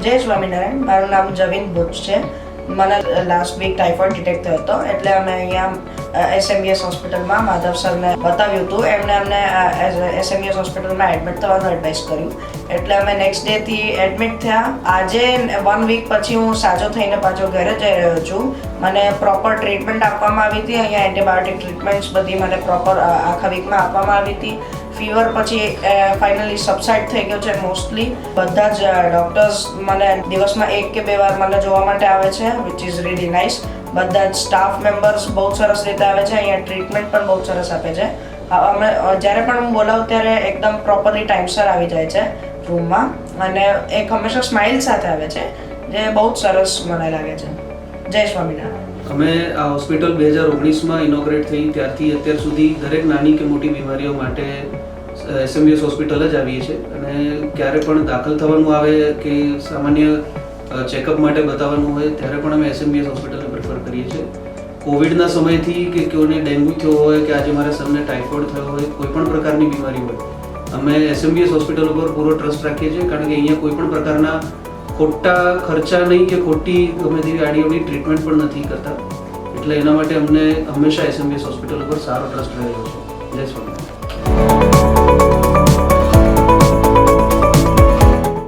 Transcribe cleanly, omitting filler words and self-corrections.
જય સ્વામિનારાયણ. મારું નામ જવીન ભુજ છે. મને લાસ્ટ વીક ટાઇફોઇડ ડિટેક્ટ થયો હતો, એટલે અમે અહીંયા SMBS હોસ્પિટલમાં માધવ સરને બતાવ્યું હતું. એમને અમને SMBS હોસ્પિટલમાં એડમિટ થવાનું એડવાઇસ કર્યું, એટલે અમે નેક્સ્ટ ડેથી એડમિટ થયા. આજે 1 વીક પછી હું સાજો થઈને પાછો ઘરે જઈ રહ્યો છું. મને પ્રોપર ટ્રીટમેન્ટ આપવામાં આવી હતી. અહીંયા એન્ટીબાયોટિક ટ્રીટમેન્ટ્સ બધી મને પ્રોપર આખા વીકમાં આપવામાં આવી હતી. ફીવર પછી ફાઇનલી સબસાઇડ થઈ ગયો છે મોસ્ટલી. બધા જ ડૉક્ટર્સ મને દિવસમાં 1 કે 2 વાર મને જોવા માટે આવે છે, વિચ ઇઝ રીલી નાઇસ. બધા જ સ્ટાફ મેમ્બર્સ બહુ સરસ રીતે આવે છે. અહીંયા ટ્રીટમેન્ટ પણ બહુ સરસ આપે છે. અમે જ્યારે પણ હું બોલાવું ત્યારે એકદમ પ્રોપરલી ટાઈમસર આવી જાય છે રૂમમાં, અને એક હંમેશા સ્માઇલ સાથે આવે છે, જે બહુ જ સરસ મને લાગે છે. જય સ્વામિનારાયણ. અમે આ હોસ્પિટલ 2019માં ઇનોગ્રેટ થઈ ત્યારથી અત્યાર સુધી દરેક નાની કે મોટી બીમારીઓ માટે SMBS હોસ્પિટલ જ આવીએ છીએ, અને ક્યારે પણ દાખલ થવાનું આવે કે સામાન્ય ચેકઅપ માટે બતાવવાનું હોય ત્યારે પણ અમે SMBS હોસ્પિટલને પ્રેફર કરીએ છીએ. કોવિડના સમયથી કે કોઈને ડેન્ગ્યુ થયો હોય કે આજે મારા સનને ટાઇફોઇડ થયો હોય, કોઈ પણ પ્રકારની બીમારી હોય, અમે SMBS હોસ્પિટલ ઉપર પૂરો ટ્રસ્ટ રાખીએ છીએ, કારણ કે અહીંયા કોઈ પણ પ્રકારના ખોટા ખર્ચા નહીં કે ખોટી ગમે તેવી આડીઓની ટ્રીટમેન્ટ પણ નથી કરતા. એટલે એના માટે અમને હંમેશા SMBS હોસ્પિટલ ઉપર સારો ટ્રસ્ટ રહેલો છે. જય સ્વામિનારાયણ.